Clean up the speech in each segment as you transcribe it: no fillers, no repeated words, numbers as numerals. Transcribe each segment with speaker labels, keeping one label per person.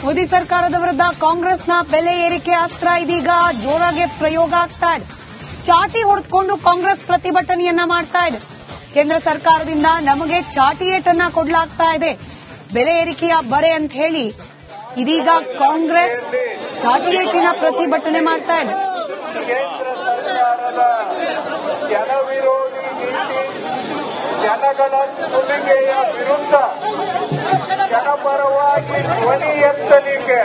Speaker 1: ಮೋದಿ ಸರ್ಕಾರದ ವಿರುದ್ಧ ಕಾಂಗ್ರೆಸ್ನ ಬೆಲೆ ಏರಿಕೆ ಅಸ್ತ್ರ ಇದೀಗ ಜೋರಾಗಿ ಪ್ರಯೋಗ ಆಗ್ತಾ ಇದೆ. ಚಾಟಿ ಹೊಡೆದುಕೊಂಡು ಕಾಂಗ್ರೆಸ್ ಪ್ರತಿಭಟನೆಯನ್ನ ಮಾಡ್ತಾ ಇದೆ. ಕೇಂದ್ರ ಸರ್ಕಾರದಿಂದ ನಮಗೆ ಚಾಟಿ ಏಟನ್ನ ಕೊಡಲಾಗ್ತಾ ಇದೆ, ಬೆಲೆ ಏರಿಕೆಯ ಬರೆ ಅಂತ ಹೇಳಿ ಇದೀಗ ಕಾಂಗ್ರೆಸ್ ಚಾಟಿ ಏಟಿನ ಪ್ರತಿಭಟನೆ ಮಾಡ್ತಾ ಇದೆ.
Speaker 2: ಕೇಂದ್ರ ಸರ್ಕಾರದ ಜನವಿರೋಧಿ ನೀತಿ, ಜನಗಳ ಸುಲಿಗೆಯ ವಿರುದ್ಧ ಜನಪರವಾಗಿ ಧ್ವನಿ ಎತ್ತಲಿಕ್ಕೆ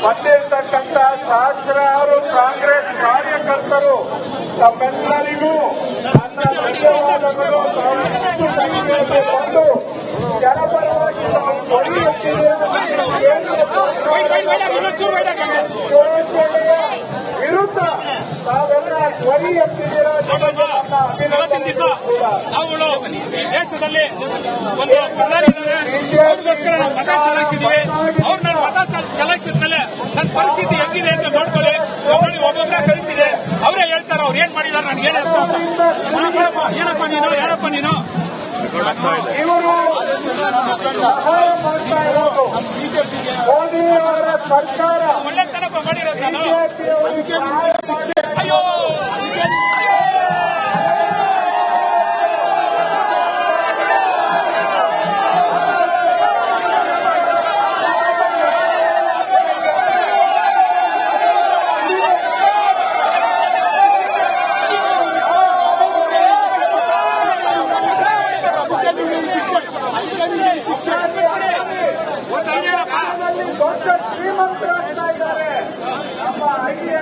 Speaker 2: ಬಂದಿರತಕ್ಕಂಥ ಸಹಸ್ರಾರು ಕಾಂಗ್ರೆಸ್ ಕಾರ್ಯಕರ್ತರು ತಮ್ಮೆಲ್ಲರಿಗೂ ನನ್ನ ಧನ್ಯವಾದಗಳು. ಬಂದು ಜನಪರವಾಗಿ ಧ್ವನಿ ವಿರುದ್ಧ ತಾವೆಲ್ಲ ಧ್ವನಿ ಎತ್ತಿದ್ದೀರಾ.
Speaker 3: ಇವತ್ತಿನ ದಿವಸ ನಾವುಗಳು ಈ ದೇಶದಲ್ಲಿ ಒಂದು ಪ್ರಧಾನಿ ಅವ್ರಿಗೋಸ್ಕರ ನಾವು ಮತ ಚಲಾಯಿಸಿದ್ದೀವಿ. ಅವ್ರು ನಾನು ಮತ ಚಲಾಯಿಸಿದ್ಮೇಲೆ ನನ್ನ ಪರಿಸ್ಥಿತಿ ಹೆಂಗಿದೆ ಅಂತ ನೋಡ್ಕೊಳ್ಳಿ. ನೋಡಿ ಒಬ್ಬೊಬ್ಬರ ಕಲಿತಿದೆ, ಅವರೇ ಹೇಳ್ತಾರೆ ಅವ್ರು ಏನ್ ಮಾಡಿದಾರೆ, ನನ್ಗೆ ಏನ್ ಅರ್ಥ ಅಂತ. ಏನಪ್ಪ ನೀನು, ಯಾರಪ್ಪ ನೀನು?
Speaker 2: ಇವರು ಸಹಾಯ ಮಾಡ್ತಾ ಇರೋದು ಮೋದಿ ಅವರ ಸರ್ಕಾರ.
Speaker 3: ಒಳ್ಳೆತನಪ್ಪ ಮಾಡಿರೋದು ನಾನು. ಅಯ್ಯೋ
Speaker 2: ದೊಡ್ಡ ಶ್ರೀಮಂತರಾಗ್ತಾ ಇದ್ದಾರೆ ನಮ್ಮ ಐಡಿಯಾ.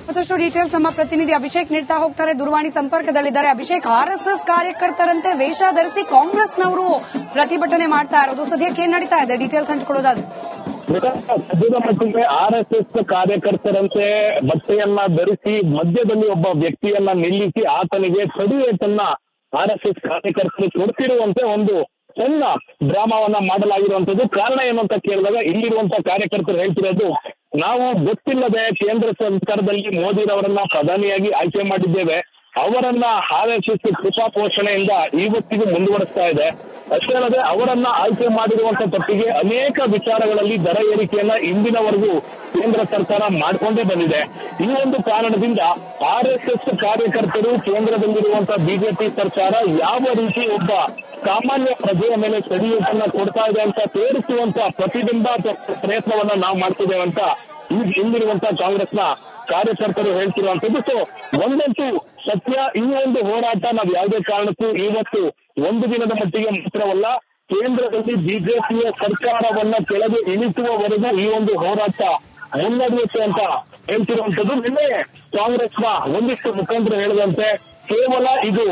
Speaker 1: ಮತ್ತಷ್ಟು ಡೀಟೇಲ್ಸ್ ನಮ್ಮ ಪ್ರತಿನಿಧಿ ಅಭಿಷೇಕ್ ನೀಡ್ತಾ ಹೋಗ್ತಾರೆ, ದೂರವಾಣಿ ಸಂಪರ್ಕದಲ್ಲಿದ್ದಾರೆ. ಅಭಿಷೇಕ್, ಆರ್ಎಸ್ಎಸ್ ಕಾರ್ಯಕರ್ತರಂತೆ ವೇಷ ಧರಿಸಿ ಕಾಂಗ್ರೆಸ್ನವರು ಪ್ರತಿಭಟನೆ ಮಾಡ್ತಾ ಇರೋದು, ಸದ್ಯಕ್ಕೆ ಏನ್ ನಡೀತಾ ಇದೆ, ಡೀಟೇಲ್ಸ್ ಹಂಚಿಕೊಳ್ಳೋದಾದ್ರೆ?
Speaker 4: ಸದ್ಯದ ಮಟ್ಟಿಗೆ ಆರ್ಎಸ್ಎಸ್ ಕಾರ್ಯಕರ್ತರಂತೆ ಬಟ್ಟೆಯನ್ನ ಧರಿಸಿ ಮಧ್ಯದಲ್ಲಿ ಒಬ್ಬ ವ್ಯಕ್ತಿಯನ್ನ ನಿಲ್ಲಿಸಿ ಆತನಿಗೆ ಕಡಿಯೇಟನ್ನ ಆರ್ಎಸ್ಎಸ್ ಕಾರ್ಯಕರ್ತರು ಕೊಡ್ತಿರುವಂತೆ ಒಂದು ಸಣ್ಣ ಡ್ರಾಮಾವನ್ನ ಮಾಡಲಾಗಿರುವಂತದ್ದು. ಕಾರಣ ಏನು ಅಂತ ಕೇಳಿದಾಗ ಇಲ್ಲಿರುವಂತಹ ಕಾರ್ಯಕರ್ತರು ಹೇಳ್ತಿರೋದು, ನಾವು ಗೊತ್ತಿಲ್ಲದೆ ಕೇಂದ್ರ ಸರ್ಕಾರದಲ್ಲಿ ಮೋದಿರವರನ್ನ ಪ್ರಧಾನಿಯಾಗಿ ಆಯ್ಕೆ ಮಾಡಿದ್ದೇವೆ, ಅವರನ್ನ ಆರ್ಎಸ್ಎಸ್ ಕೃಪಾ ಪೋಷಣೆಯಿಂದ ಇವತ್ತಿಗೂ ಮುಂದುವರಿಸ್ತಾ ಇದೆ. ಅಷ್ಟೇ ಅಲ್ಲದೆ ಅವರನ್ನ ಆಯ್ಕೆ ಮಾಡಿರುವಂತಹ ತಪ್ಪಿಗೆ ಅನೇಕ ವಿಚಾರಗಳಲ್ಲಿ ದರ ಏರಿಕೆಯನ್ನ ಇಂದಿನವರೆಗೂ ಕೇಂದ್ರ ಸರ್ಕಾರ ಮಾಡಿಕೊಂಡೇ ಬಂದಿದೆ. ಈ ಒಂದು ಕಾರಣದಿಂದ ಆರ್ಎಸ್ಎಸ್ ಕಾರ್ಯಕರ್ತರು ಕೇಂದ್ರದಲ್ಲಿರುವಂತಹ ಬಿಜೆಪಿ ಸರ್ಕಾರ ಯಾವ ರೀತಿ ಒಬ್ಬ ಸಾಮಾನ್ಯ ಪ್ರಜೆಯ ಮೇಲೆ ಕಡಿಯೇಟನ್ನ ಕೊಡ್ತಾ ಇದೆ ಅಂತ ತೋರಿಸುವಂತ ಪ್ರತಿಬಿಂಬ ಪ್ರಯತ್ನವನ್ನ ನಾವು ಮಾಡ್ತಿದ್ದೇವೆ ಅಂತ ಈಗ ಹಿಂದಿರುವಂತಹ ಕಾಂಗ್ರೆಸ್ನ ಕಾರ್ಯಕರ್ತರು ಹೇಳ್ತಿರುವಂತದ್ದು. ಸೊ ಒಂದಂತೂ ಸತ್ಯ, ಈ ಒಂದು ಹೋರಾಟ ನಾವು ಯಾವುದೇ ಕಾರಣಕ್ಕೂ ಇವತ್ತು ಒಂದು ದಿನದ ಮಟ್ಟಿಗೆ ಮಾತ್ರವಲ್ಲ, ಕೇಂದ್ರದಲ್ಲಿ ಬಿಜೆಪಿಯ ಸರ್ಕಾರವನ್ನ ಕೆಳಗೆ ಇಳಿಸುವವರೆಗೂ ಈ ಒಂದು ಹೋರಾಟ ಮುನ್ನಡೆಯುತ್ತೆ ಅಂತ ಹೇಳ್ತಿರುವಂತದ್ದು. ನಿನ್ನೆ ಕಾಂಗ್ರೆಸ್ನ ಒಂದಿಷ್ಟು ಮುಖಂಡರು ಹೇಳಿದಂತೆ ಕೇವಲ ಇದು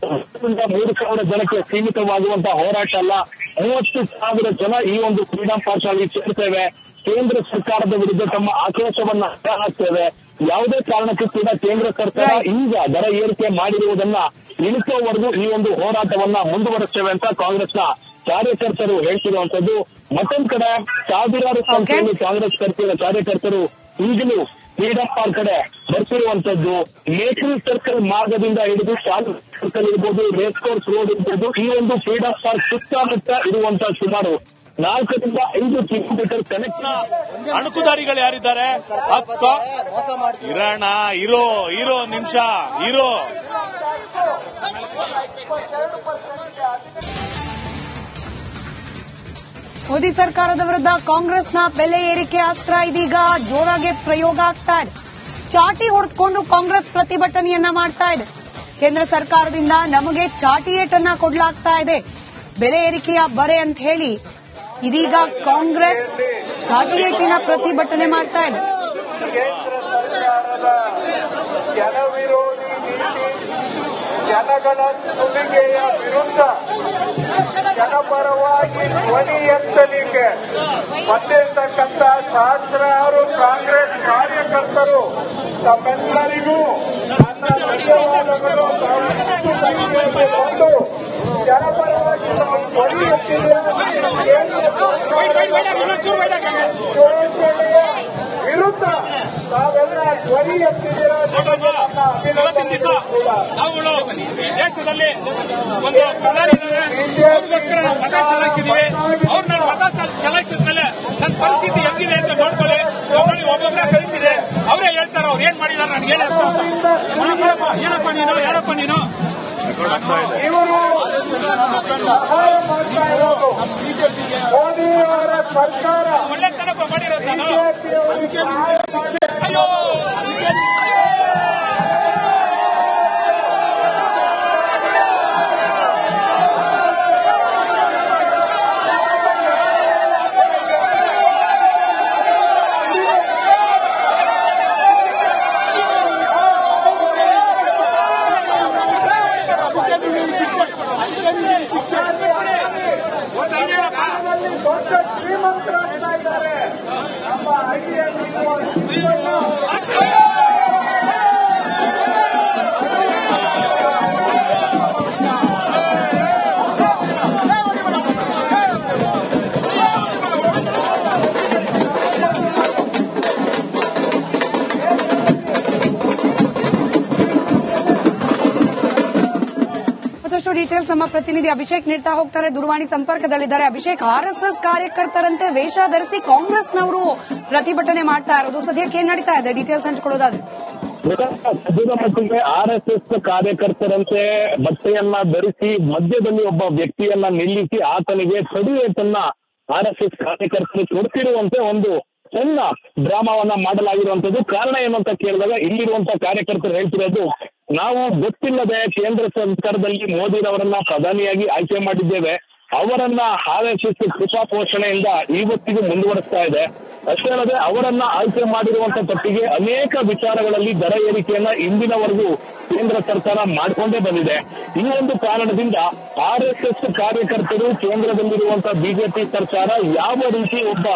Speaker 4: 3,000 ಜನಕ್ಕೆ ಸೀಮಿತವಾಗುವಂತಹ ಹೋರಾಟ ಅಲ್ಲ, 30,000 ಜನ ಈ ಒಂದು ಫ್ರೀಡಂ ಪಾರ್ಕ್ ಆಗಿ ಸೇರ್ತೇವೆ, ಕೇಂದ್ರ ಸರ್ಕಾರದ ವಿರುದ್ಧ ತಮ್ಮ ಆಕ್ರೋಶವನ್ನ ಹಾಕ್ತೇವೆ, ಯಾವುದೇ ಕಾರಣಕ್ಕೂ ಕೂಡ ಕೇಂದ್ರ ಸರ್ಕಾರ ಈಗ ದರ ಏರಿಕೆ ಮಾಡಿರುವುದನ್ನ ಇಳಿಸುವವರೆಗೂ ಈ ಒಂದು ಹೋರಾಟವನ್ನ ಮುಂದುವರಿಸ್ತೇವೆ ಅಂತ ಕಾಂಗ್ರೆಸ್ನ ಕಾರ್ಯಕರ್ತರು ಹೇಳ್ತಿರುವಂತದ್ದು. ಮತ್ತೊಂದು ಕಡೆ ಸಾವಿರಾರು ಸಂಖ್ಯೆಯಲ್ಲಿ ಕಾಂಗ್ರೆಸ್ ಕಾರ್ಯಕರ್ತರು ಈಗಲೂ ಫ್ರೀಡಂ ಪಾರ್ಕ್ ಕಡೆ ಬರ್ತಿರುವಂತದ್ದು. ಮೇಕ್ರಿ ಸರ್ಕಲ್ ಮಾರ್ಗದಿಂದ ಹಿಡಿದು ಶಾಲು ಸರ್ಕಲ್ ಇರ್ಬೋದು, ರೇಸ್ ಕೋರ್ಸ್ ರೋಡ್ ಇರ್ಬೋದು, ಈ ಒಂದು ಫ್ರೀಡಂ ಪಾರ್ಕ್ ಸುತ್ತಮುತ್ತ ಇರುವಂತಹ ಸುಮಾರು 4 ರಿಂದ 5 ಕಿಲೋಮೀಟರ್ ಕನೆಕ್ಟ್
Speaker 3: ಅಣುಕುದಾರಿಗಳು ಯಾರಿದ್ದಾರೆ? ಇರೋಣ, ಇರೋ ನಿಮಿಷ ಇರೋ.
Speaker 1: ಮೋದಿ ಸರ್ಕಾರದ ವಿರುದ್ಧ ಕಾಂಗ್ರೆಸ್ನ ಬೆಲೆ ಏರಿಕೆ ಅಸ್ತ್ರ ಇದೀಗ ಜೋರಾಗಿ ಪ್ರಯೋಗ ಆಗ್ತಾ ಇದೆ. ಚಾಟಿ ಹೊಡೆದುಕೊಂಡು ಕಾಂಗ್ರೆಸ್ ಪ್ರತಿಭಟನೆಯನ್ನ ಮಾಡ್ತಾ ಇದೆ. ಕೇಂದ್ರ ಸರ್ಕಾರದಿಂದ ನಮಗೆ ಚಾಟಿ ಏಟನ್ನ ಕೊಡಲಾಗ್ತಾ ಇದೆ, ಬೆಲೆ ಏರಿಕೆಯ ಬರೆ ಅಂತ ಹೇಳಿ ಇದೀಗ ಕಾಂಗ್ರೆಸ್ ಚಾಟಿ ಏಟಿನ ಪ್ರತಿಭಟನೆ ಮಾಡ್ತಾ ಇದೆ.
Speaker 2: ಕೇಂದ್ರ ಸರ್ಕಾರದ ಜನವಿರೋಧಿ ನೀತಿ, ಜನಗಳ ಸುಲಿಗೆಯ ವಿರುದ್ಧ ಜನಪರವಾಗಿ ಧ್ವನಿ ಎತ್ತಲಿಕ್ಕೆ ಬಂದಿರತಕ್ಕಂಥ ಸಹಸ್ರಾರು ಕಾಂಗ್ರೆಸ್ ಕಾರ್ಯಕರ್ತರು ತಮ್ಮೆಲ್ಲರಿಗೂ ನನ್ನ ಧನ್ಯವಾದಗಳು. ಬಿಜೆಪಿ ಬಂದು ಜನಪರವಾಗಿ ನಾವು ಧ್ವನಿ ಎತ್ತಿದ್ದೇವೆ. ವಿರುದ್ಧ ತಾವೆಲ್ಲ ಧ್ವನಿ ಎತ್ತಿದ್ದೀರಾ.
Speaker 3: ಇವತ್ತಿನ ದಿವಸ ನಾವುಗಳು ಈ ದೇಶದಲ್ಲಿ ಒಂದು ಪ್ರಧಾನಿ ಅವ್ರಿಗೋಸ್ಕರ ನಾವು ಮತ ಚಲಾಯಿಸಿದ್ದೀವಿ. ಅವ್ರು ನಾನು ಮತ ಚಲಾಯಿಸಿದ ಮೇಲೆ ನನ್ನ ಪರಿಸ್ಥಿತಿ ಹೆಂಗಿದೆ ಅಂತ ನೋಡ್ಕೊಳ್ಳಿ. ನೋಡಿ ಒಬ್ಬೊಬ್ಬರ ಕರೀತಿದೆ, ಅವರೇ ಹೇಳ್ತಾರೆ ಅವ್ರು ಏನ್ ಮಾಡಿದಾರೆ ನನಗೆ ಹೇಳಿ ಅಂತ. ಏನಪ್ಪ ನೀನು, ಯಾರಪ್ಪ ನೀನು?
Speaker 2: ಇವರು ಸಹಾಯ ಮಾಡ್ತಾ ಇರೋದು ಮೋದಿ ಅವರ ಸರ್ಕಾರ.
Speaker 3: ಒಳ್ಳೆ ತನಕ ಮಾಡಿರೋದು ನಾನು.
Speaker 2: ಬಿಜೆಪಿಯವರಿಗೆ ಸಹಾಯ ಮಾಡ್ತಾ
Speaker 3: ಅಯ್ಯೋ
Speaker 2: ದೊಡ್ಡ ಶ್ರೀಮಂತರಾಗ್ತಾ ಇದ್ದಾರೆ. ನಮ್ಮ ಹಳ್ಳಿಯಲ್ಲಿರುವ ಶ್ರೀಮಂತ
Speaker 1: ಮತ್ತಷ್ಟು ಡೀಟೇಲ್ಸ್ ನಮ್ಮ ಪ್ರತಿನಿಧಿ ಅಭಿಷೇಕ್ ನೀಡ್ತಾ ಹೋಗ್ತಾರೆ. ದೂರವಾಣಿ ಸಂಪರ್ಕದಲ್ಲಿದ್ದಾರೆ. ಅಭಿಷೇಕ್, ಆರ್ಎಸ್ಎಸ್ ಕಾರ್ಯಕರ್ತರಂತೆ ವೇಷ ಧರಿಸಿ ಕಾಂಗ್ರೆಸ್ನವರು ಪ್ರತಿಭಟನೆ ಮಾಡ್ತಾ ಇರೋದು, ಸದ್ಯಕ್ಕೆ ಏನ್ ನಡೀತಾ ಇದೆ? ಡೀಟೇಲ್ಸ್ ಹಂಚಿಕೊಳ್ಳೋದಾದ್ರೆ.
Speaker 4: ಸದ್ಯದ ಮಟ್ಟಿಗೆ ಆರ್ಎಸ್ಎಸ್ ಕಾರ್ಯಕರ್ತರಂತೆ ಬಟ್ಟೆಯನ್ನ ಧರಿಸಿ ಮಧ್ಯದಲ್ಲಿ ಒಬ್ಬ ವ್ಯಕ್ತಿಯನ್ನ ನಿಲ್ಲಿಸಿ ಆತನಿಗೆ ತಡಿಯೇಟನ್ನ ಆರ್ಎಸ್ಎಸ್ ಕಾರ್ಯಕರ್ತರು ಕೊಡ್ತಿರುವಂತೆ ಒಂದು ಸಣ್ಣ ಡ್ರಾಮಾವನ್ನ ಮಾಡಲಾಗಿರುವಂತದ್ದು. ಕಾರಣ ಏನು ಅಂತ ಕೇಳಿದಾಗ ಇಲ್ಲಿರುವಂತಹ ಕಾರ್ಯಕರ್ತರು ಹೇಳ್ತಿರೋದು, ನಾವು ಗೊತ್ತಿಲ್ಲದೆ ಕೇಂದ್ರ ಸರ್ಕಾರದಲ್ಲಿ ಮೋದಿರವರನ್ನ ಪ್ರಧಾನಿಯಾಗಿ ಆಯ್ಕೆ ಮಾಡಿದ್ದೇವೆ. ಅವರನ್ನ ಆರ್ಎಸ್ಎಸ್ ಕೃಪಾ ಪೋಷಣೆಯಿಂದ ಇವತ್ತಿಗೂ ಮುಂದುವರಿಸ್ತಾ ಇದೆ. ಅಷ್ಟೇ ಅಲ್ಲದೆ ಅವರನ್ನ ಆಯ್ಕೆ ಮಾಡಿರುವಂತ ತಪ್ಪಿಗೆ ಅನೇಕ ವಿಚಾರಗಳಲ್ಲಿ ದರ ಏರಿಕೆಯನ್ನ ಇಂದಿನವರೆಗೂ ಕೇಂದ್ರ ಸರ್ಕಾರ ಮಾಡಿಕೊಂಡೇ ಬಂದಿದೆ. ಈ ಒಂದು ಕಾರಣದಿಂದ ಆರ್ಎಸ್ಎಸ್ ಕಾರ್ಯಕರ್ತರು ಕೇಂದ್ರದಲ್ಲಿರುವಂತಹ ಬಿಜೆಪಿ ಸರ್ಕಾರ ಯಾವ ರೀತಿ ಒಬ್ಬ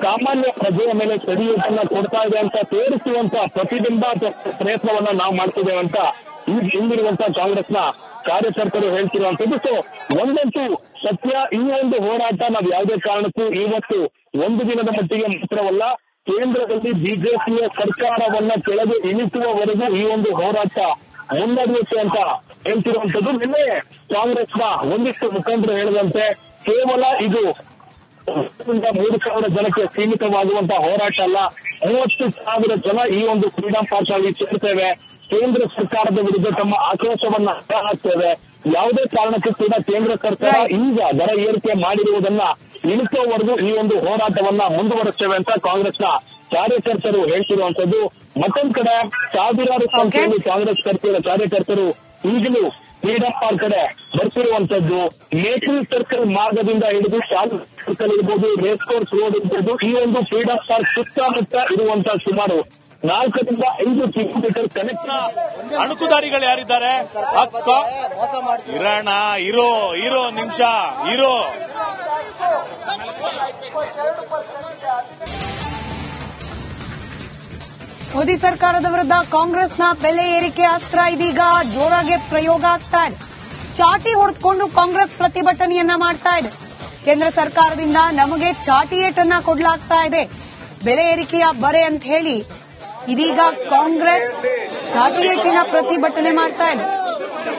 Speaker 4: ಸಾಮಾನ್ಯ ಪ್ರಜೆಯ ಮೇಲೆ ತಡೆಯುವುದನ್ನ ಕೊಡ್ತಾ ಇದೆ ಅಂತ ತೋರಿಸುವಂತ ಪ್ರತಿಬಿಂಬ ಪ್ರಯತ್ನವನ್ನ ನಾವು ಮಾಡ್ತಿದ್ದೇವೆ ಅಂತ ಹಿಂದಿರುವಂತಹ ಕಾಂಗ್ರೆಸ್ನ ಕಾರ್ಯಕರ್ತರು ಹೇಳ್ತಿರುವಂತದ್ದು. ಸೊ ಒಂದಂತೂ ಸತ್ಯ, ಈ ಒಂದು ಹೋರಾಟ ನಾವು ಯಾವುದೇ ಕಾರಣಕ್ಕೂ ಇವತ್ತು ಒಂದು ದಿನದ ಮಟ್ಟಿಗೆ ಮಾತ್ರವಲ್ಲ, ಕೇಂದ್ರದಲ್ಲಿ ಬಿಜೆಪಿಯ ಸರ್ಕಾರವನ್ನ ಕೆಳಗೆ ಇಳಿಸುವವರೆಗೂ ಈ ಒಂದು ಹೋರಾಟ ಮುನ್ನಡೆಯುತ್ತೆ ಅಂತ ಹೇಳ್ತಿರುವಂತದ್ದು. ನಿನ್ನೆ ಕಾಂಗ್ರೆಸ್ನ ಒಂದಿಷ್ಟು ಮುಖಂಡರು ಹೇಳಿದಂತೆ ಕೇವಲ ಇದು 3,000 ಜನಕ್ಕೆ ಸೀಮಿತವಾಗುವಂತಹ ಹೋರಾಟ ಅಲ್ಲ, 30,000 ಜನ ಈ ಒಂದು ಫ್ರೀಡಂ ಪಾರ್ಕ್ ಅಲ್ಲಿ ಸೇರ್ತೇವೆ. ಕೇಂದ್ರ ಸರ್ಕಾರದ ವಿರುದ್ಧ ತಮ್ಮ ಆಕ್ರೋಶವನ್ನ ಹಾಕ್ತೇವೆ. ಯಾವುದೇ ಕಾರಣಕ್ಕೂ ಕೂಡ ಕೇಂದ್ರ ಸರ್ಕಾರ ಈಗ ದರ ಏರಿಕೆ ಮಾಡಿರುವುದನ್ನ ಇಳಿಸುವವರೆಗೂ ಈ ಒಂದು ಹೋರಾಟವನ್ನ ಮುಂದುವರಿಸ್ತೇವೆ ಅಂತ ಕಾಂಗ್ರೆಸ್ನ ಕಾರ್ಯಕರ್ತರು ಹೇಳ್ತಿರುವಂತದ್ದು. ಮತ್ತೊಂದು ಕಡೆ ಸಾವಿರಾರು ಸಂಖ್ಯೆಯಲ್ಲಿ ಕಾಂಗ್ರೆಸ್ ಕಾರ್ಯಕರ್ತರು ಈಗಲೂ ಫ್ರೀಡಂ ಪಾರ್ಕ್ ಕಡೆ ಬರ್ತಿರುವಂತದ್ದು. ಮೇಕ್ರಿ ಸರ್ಕಲ್ ಮಾರ್ಗದಿಂದ ಹಿಡಿದು ಶಾಲಾ ಸರ್ಕಲ್ ಇರ್ಬೋದು, ರೇಸ್ ಕೋರ್ಸ್ ರೋಡ್ ಇರ್ಬೋದು, ಈ ಒಂದು ಫ್ರೀಡಂ ಪಾರ್ಕ್ ಸುತ್ತಮುತ್ತ ಇರುವಂತಹ ಸುಮಾರು 4 ರಿಂದ 5 ಕಿಲೋಮೀಟರ್ ಕನೆಕ್ಟ್
Speaker 3: ಅಣುಕುದಾರಿಗಳು ಯಾರಿದ್ದಾರೆ? ಇರೋಣ, ಇರೋ ನಿಮಿಷ ಇರೋ.
Speaker 1: ಮೋದಿ ಸರ್ಕಾರದ ವಿರುದ್ಧ ಕಾಂಗ್ರೆಸ್ನ ಬೆಲೆ ಏರಿಕೆ ಅಸ್ತ್ರ ಇದೀಗ ಜೋರಾಗಿ ಪ್ರಯೋಗ ಆಗ್ತಾ ಇದೆ. ಚಾಟಿ ಹೊಡೆದುಕೊಂಡು ಕಾಂಗ್ರೆಸ್ ಪ್ರತಿಭಟನೆಯನ್ನ ಮಾಡ್ತಾ ಇದೆ. ಕೇಂದ್ರ ಸರ್ಕಾರದಿಂದ ನಮಗೆ ಚಾಟಿ ಏಟನ್ನ ಕೊಡಲಾಗ್ತಾ ಇದೆ, ಬೆಲೆ ಏರಿಕೆಯ ಬರೆ ಅಂತ ಹೇಳಿ ಇದೀಗ ಕಾಂಗ್ರೆಸ್ ಚಾಟಿ ಏಟಿನ ಪ್ರತಿಭಟನೆ ಮಾಡ್ತಾ ಇದೆ.